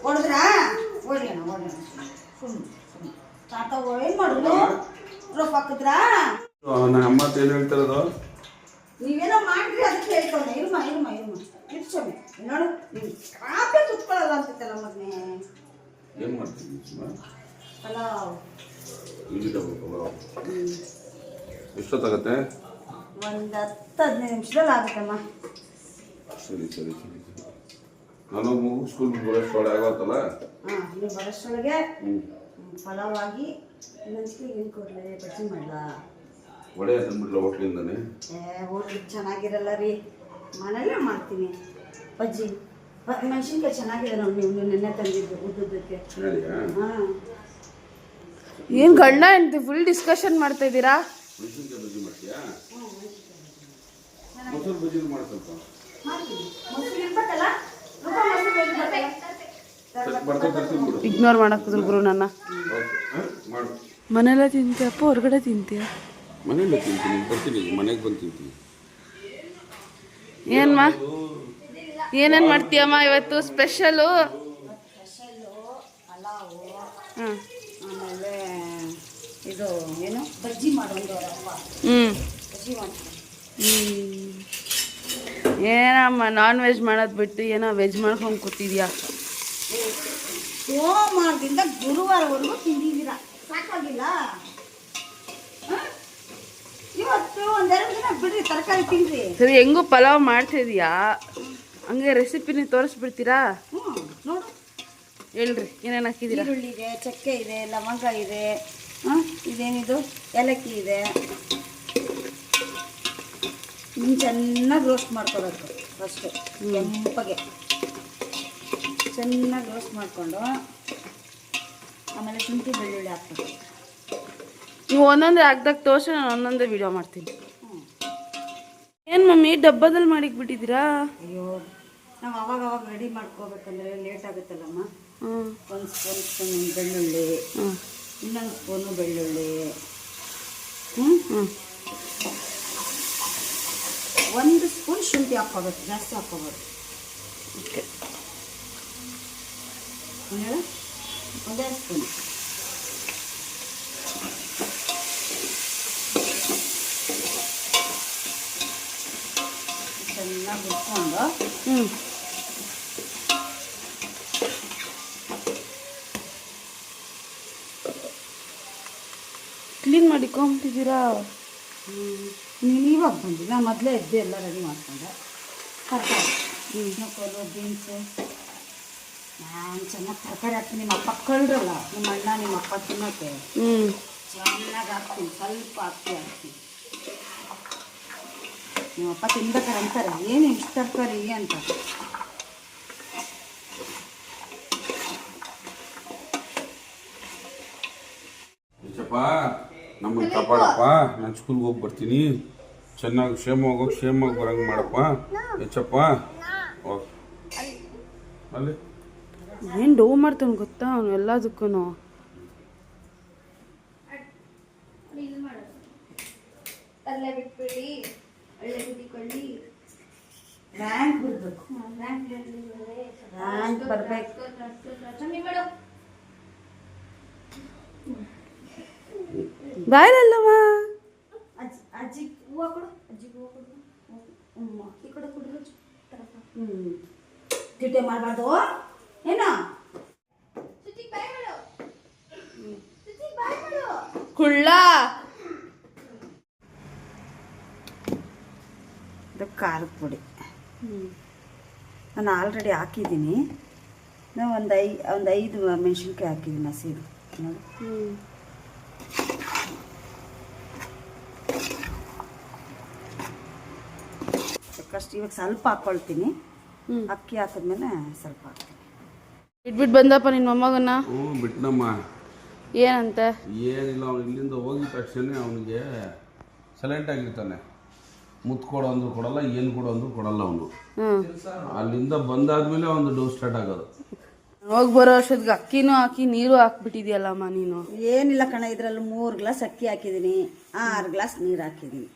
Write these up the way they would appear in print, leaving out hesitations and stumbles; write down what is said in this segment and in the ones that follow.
ಹೊಡೆದ್ರಾ ಹೊಡಿಯೋಣ ಸುಮ್ಮನೆ ತಾತ ಏನು ಮಾಡಿದ್ರು ರೊಕ್ಕ ಹಾಕಿದ್ರಾ ನಮ್ಮ ಅಮ್ಮ ಏನು ಹೇಳ್ತಿರೋದು ನೀವೇನೋ ಮಾಡಿದ್ರಿ ಅದಕ್ಕೆ ಹೇಳ್ಕೊಂಡೆ ಇರುಮ ಇರ್ಸೋಮೆ ನೋಡು ನೀವು ಕಾಪೆ ಕುತ್ಕೊಳ್ಳಲ್ಲ ಅಂತಿತ್ತಲ್ಲ ಮೊನ್ನೆ ಏನು ಮಾಡ್ತೀನಿ ಪಲಾವ್ ಎಷ್ಟೊತ್ತಾಗತ್ತೆ ಒಂದು 10-15 ನಿಮಿಷದಲ್ಲಿ ಆಗುತ್ತಮ್ಮ ಸರಿ ನಾನು ಸ್ಕೂಲ್ ಬರೋಷ್ಟೊಳಗೆ ಆಗೋತ್ತಲ್ಲ ನೀವು ಬರೋಷ್ಟೊಳಗೆ ಪಲಾವ್ ಆಗಿ ಇನ್ನೊಂದ್ಸತಿ ಏನು ಕೊಡಲಿ ಬಜ್ಜಿ ಮಾಡಲಾ ಒಡೆ ತಂದ್ಬಿಟ್ಲ ಹೋಟ್ಲಿಂದಾನೆ ಹೋಟ್ಲಿಗೆ ಚೆನ್ನಾಗಿರಲ್ಲ ರೀ ಮನೆಯಲ್ಲೇ ಮಾಡ್ತೀನಿ ಬಜ್ಜಿ ಮೆಣಸಿನ್ಕಾಯಿ ಚೆನ್ನಾಗಿದೆ ನೋಡಿ ನೀವು ನೆನ್ನೆ ತಂದಿದ್ದು ಉದ್ದಕ್ಕೆ ಹಾಂ ಏನು ಗಂಡ ಹೆಂಡತಿ ಫುಲ್ ಡಿಸ್ಕಷನ್ ಮಾಡ್ತಾ ಇದ್ದೀರಾ ಮೆಣಸಿನ್ಕಾಯಿ ಬಜ್ಜಿ ಮಾಡ್ತೀಯಾ ಮೊಸರು ಬಜ್ಜಿ ಮಾಡಿ ಸ್ವಲ್ಪ ಇಗ್ನೋರ್ ಮಾಡಕ್ಕಿದ್ರು ಗುರು ನನ್ನ ಮನೆಯಲ್ಲ ತಿಂತೀಯಪ್ಪ ಹೊರಗಡೆ ತಿಂತೀಯ ಮನೆಯಲ್ಲೇ ತಿಂತೀನಿ ಬರ್ತೀನಿ ಮನೆಗೆ ಬಂದು ತಿಂತೀನಿ ಏನೇನು ಮಾಡ್ತೀಯಮ್ಮ ಇವತ್ತು ಸ್ಪೆಷಲು ಪಲಾವು ಹಾಂ ಆಮೇಲೆ ಇದು ಏನು ಬಜ್ಜಿ ಮಾಡೋದು ಬಜ್ಜಿ ಮಾಡ್ತೀನಿ ಏನಮ್ಮ ನಾನ್ ವೆಜ್ ಮಾಡೋದು ಬಿಟ್ಟು ಏನೋ ವೆಜ್ ಮಾಡ್ಕೊಂಡು ಕೂತಿದ್ಯಾ ಸೋಮವಾರದಿಂದ ಗುರುವಾರವರೆಗೂ ತಿಂದಿದ್ದೀರಾ ಸಾಕಾಗಿಲ್ಲ ಇವತ್ತು ಒಂದೆರಡು ದಿನ ಬಿಡ್ರಿ ತರಕಾರಿ ತಿನ್ರಿ ಸರಿ ಹೆಂಗೂ ಪಲಾವ್ ಮಾಡ್ತಿದ್ಯಾ ಹಂಗೆ ರೆಸಿಪಿನ ತೋರಿಸ್ಬಿಡ್ತೀರಾ ನೋಡು ಹೇಳ್ರಿ ಏನೇನು ಹಾಕಿದ್ದೀರಾ ಈರುಳ್ಳಿ ಇದೆ ಚಕ್ಕೆ ಇದೆ ಲವಂಗ ಇದೆ ಇದೇನಿದು ಏಲಕ್ಕಿ ಇದೆ ಇನ್ನು ಚೆನ್ನಾಗಿ ರೋಸ್ಟ್ ಮಾಡ್ಕೊಬೇಕು ಫಸ್ಟು ಕೆಂಪಗೆ ಚೆನ್ನಾಗಿ ರೋಸ್ಟ್ ಮಾಡಿಕೊಂಡು ಆಮೇಲೆ ಶುಂಠಿ ಬೆಳ್ಳುಳ್ಳಿ ಹಾಕ್ಬೇಕು ನೀವು ಒಂದೊಂದೇ ಹಾಕ್ದಾಗ ತೋರಿಸಿ ನಾನು ಒಂದೊಂದೇ ವಿಡಿಯೋ ಮಾಡ್ತೀನಿ ಏನು ಮಮ್ಮಿ ಡಬ್ಬದಲ್ಲಿ ಮಾಡಿಕ್ಬಿಟ್ಟಿದ್ದೀರಾ ಅಯ್ಯೋ ನಾವು ಅವಾಗ ರೆಡಿ ಮಾಡ್ಕೋಬೇಕಂದ್ರೆ ಲೇಟ್ ಆಗುತ್ತಲ್ಲಮ್ಮ ಒಂದು ಸ್ಪೂನ್ ಬೆಳ್ಳುಳ್ಳಿ ಇನ್ನೊಂದು ಸ್ಪೂನು ಬೆಳ್ಳುಳ್ಳಿ ಒಂದು ಸ್ಪೂನ್ ಶುಂಠಿ ಹಾಕ್ಕೋಬೇಕು ಜಾಸ್ತಿ ಹಾಕ್ಕೋಬೇಕು ಓಕೆ ಹೇಳ ಒಂದೇ ಸ್ಪೂನ್ ಚೆನ್ನಾಗಿ ಹುರ್ಕೊಂಡು ಕ್ಲೀನ್ ಮಾಡಿಕೊಂಬಿಟ್ಟಿದ್ದೀರಾ ನೀನು ಇವಾಗ ಬಂದಿ ನಾನು ಮೊದಲೇ ಎದ್ದು ಎಲ್ಲ ರೆಡಿ ಮಾಡ್ಕೊಂಡೆ ತರಕಾರಿ ನೂಕೋಲು ಬೀನ್ಸು ನಾನು ಚೆನ್ನಾಗಿ ತರಕಾರಿ ಹಾಕ್ತೀನಿ ನಿಮ್ಮ ಅಪ್ಪ ಕಳ್ರಲ್ಲ ನಿಮ್ಮ ಅಣ್ಣ ನಿಮ್ಮ ಅಪ್ಪ ತಿನ್ನೋಕ್ಕೆ ಚೆನ್ನಾಗಿ ಹಾಕ್ತೀನಿ ಸ್ವಲ್ಪ ಹಾಕ್ತೀನಿ ನಿಮ್ಮಪ್ಪ ತಿನ್ಬೇಕಾರೆ ಅಂತಾರೆ ಏನು ಇಷ್ಟು ತರಕಾರಿ ಅಂತ ನಮ್ಮನ್ನು ಕಾಪಾಡಪ್ಪ ನಾನು ಸ್ಕೂಲ್ಗೆ ಹೋಗಿ ಬರ್ತೀನಿ ಚೆನ್ನಾಗಿ ಕ್ಷೇಮವಾಗಿ ಬರಂಗೆ ಮಾಡಪ್ಪ ಹೆಚ್ಚಪ್ಪ ಅಲ್ಲಿ ಏನು ಡೋ ಮಾಡ್ತಾನೆ ಗೊತ್ತಾ ಅವನು ಎಲ್ಲದಕ್ಕೂ ರ್ಯಾಂಕ್ ಬಿಡ್ಬೇಕು ರ್ಯಾಂಕ್ ಬರಬೇಕು ಬಾಯಲ್ಲಮ್ಮ ಅಜ್ಜಿ ಹೂವು ಕೊಡು ಅಜ್ಜಿಗೆ ಹೂವು ಕೊಡು ಈ ಕಡೆ ಕೊಡು ತಿಟ್ಟೆ ಮಾಡಬಾರ್ದು ಏನೋ ಕುಳ್ಳ ಇದು ಖಾರದ ಪುಡಿ ನಾನು ಆಲ್ರೆಡಿ ಹಾಕಿದ್ದೀನಿ ನಾವು ಒಂದು 5 ಮೆಣಸಿನ್ಕಾಯಿ ಹಾಕಿದ್ದೀನಿ ಹಸಿದು ನೋಡಿ ಫಸ್ಟ್ ಇವಾಗ ಸ್ವಲ್ಪ ಹಾಕ್ಕೊಳ್ತೀನಿ ಅಕ್ಕಿ ಹಾಕಿದ್ಮೇಲೆ ಸ್ವಲ್ಪ ಹಾಕ್ತೀನಿ ಬಿಟ್ಬಿಟ್ಟು ಬಂದಪ್ಪ ನಿನ್ನ ಮೊಮ್ಮಗನ್ನ ಬಿಟ್ನಮ್ಮ ಏನಂತ ಏನಿಲ್ಲ ಅವ್ನು ಇಲ್ಲಿಂದ ಹೋಗಿದ ತಕ್ಷಣ ಅವನಿಗೆ ಸೈಲೆಂಟ್ ಆಗಿರ್ತಾನೆ ಮುತ್ತು ಕೊಡೋ ಅಂದ್ರು ಕೊಡಲ್ಲ ಏನು ಕೊಡೋ ಅಂದ್ರು ಕೊಡಲ್ಲ ಅವನು ಅಲ್ಲಿಂದ ಬಂದಾದ್ಮೇಲೆ ಒಂದು ಡೋಸ್ ಸ್ಟಾರ್ಟ್ ಆಗೋದು ಹೋಗಿ ಬರೋ ಅಷ್ಟೊತ್ತಿಗೆ ಅಕ್ಕಿನೂ ಹಾಕಿ ನೀರು ಹಾಕ್ಬಿಟ್ಟಿದ್ಯಲ್ಲಮ್ಮ ನೀನು ಏನಿಲ್ಲ ಕಣ ಇದರಲ್ಲಿ 3 ಗ್ಲಾಸ್ ಅಕ್ಕಿ ಹಾಕಿದ್ದೀನಿ 6 ಗ್ಲಾಸ್ ನೀರು ಹಾಕಿದ್ದೀನಿ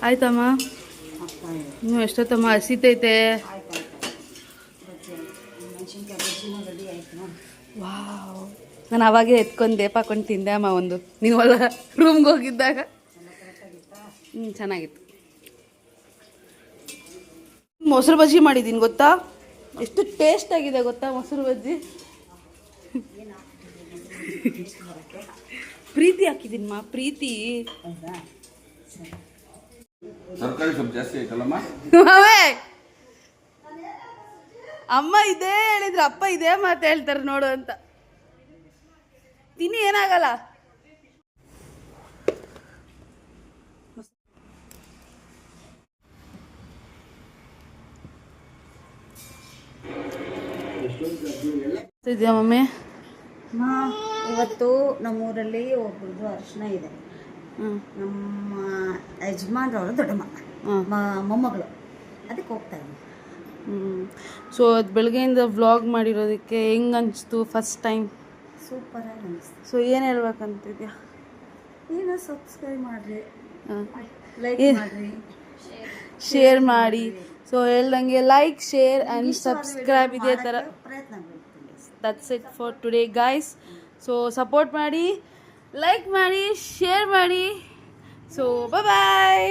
ಆಯ್ತಮ್ಮ ಆಗ್ತಾ ಇದೆ. ಇನ್ನೂ ಎಷ್ಟೊತ್ತಮ್ಮ ಹಸಿತೈತೆ. ಆಯ್ತು ಬಜ್ಜಿ ಆಯ್ತು, ಮೆಣಸಿನ್ಕಾಯಿ ಬಜ್ಜಿನೂ ರೆಡಿ ಆಯಿತು. ವಾವ್, ನಾನು ಅವಾಗೇ ಎತ್ಕೊಂಡು ದೇಪ ಹಾಕೊಂಡು ತಿಂದೆ ಅಮ್ಮ ಒಂದು, ನೀವು ಹೊಲ ರೂಮ್ಗೆ ಹೋಗಿದ್ದಾಗ. ಚೆನ್ನಾಗಿತ್ತು. ಮೊಸರು ಬಜ್ಜಿ ಮಾಡಿದ್ದೀನಿ ಗೊತ್ತಾ, ಎಷ್ಟು ಟೇಸ್ಟ್ ಆಗಿದೆ ಗೊತ್ತಾ ಮೊಸರು ಬಜ್ಜಿ. ಪ್ರೀತಿ ಹಾಕಿದ್ದೀನಮ್ಮ, ಪ್ರೀತಿ. ಹೌದಾ? ಸರಿ. ತರಕಾರಿ ಸ್ವಲ್ಪ ಜಾಸ್ತಿ ಆಯ್ತಲ್ಲಮ್ಮ. ಮಾವೇ, ಅಮ್ಮ ಇದೇ ಹೇಳಿದ್ರು, ಅಪ್ಪ ಇದೇ ಮಾತು ಹೇಳ್ತಾರೆ ನೋಡು ಅಂತ. ತಿನ್ನಿ, ಏನಾಗಲ್ಲ. ಇದೆಯಾ ಮಮ್ಮಿ? ಇವತ್ತು ನಮ್ಮೂರಲ್ಲಿ ಒಬ್ಬರದು ಅರಿಶಿನ ಇದೆ. ನಮ್ಮ ಯಜಮಾನ್ರವರು ದೊಡ್ಡ ಮೊಮ್ಮಗಳು, ಅದಕ್ಕೆ ಹೋಗ್ತಾ ಇದ್ದೀನಿ. ಸೊ ಅದು ಬೆಳಗ್ಗೆಯಿಂದ ವ್ಲಾಗ್ ಮಾಡಿರೋದಕ್ಕೆ ಹೆಂಗೆ ಅನಿಸ್ತು ಫಸ್ಟ್ ಟೈಮ್? ಸೂಪರಾಗಿ ಅನಿಸ್ತು. ಸೊ ಏನು ಹೇಳ್ಬೇಕಂತಿದ್ಯಾ? ಏನೋ ಸಬ್ಸ್ಕ್ರೈಬ್ ಮಾಡಿರಿ, ಲೈಕ್ ಮಾಡಿರಿ, ಶೇರ್ ಮಾಡಿ. ಸೊ ಹೇಳ್ದಂಗೆ ಲೈಕ್, ಶೇರ್ ಆ್ಯಂಡ್ ಸಬ್ಸ್ಕ್ರೈಬ್ ಇದೇ ಥರ. ಪ್ರಯತ್ನ ಮಾಡ್ತೀನಿ. That's it for today guys. So support ಮಾಡಿ, ಲೈಕ್ ಮಾಡಿ, ಶೇರ್ ಮಾಡಿ. ಸೊ ಬಾಯ್.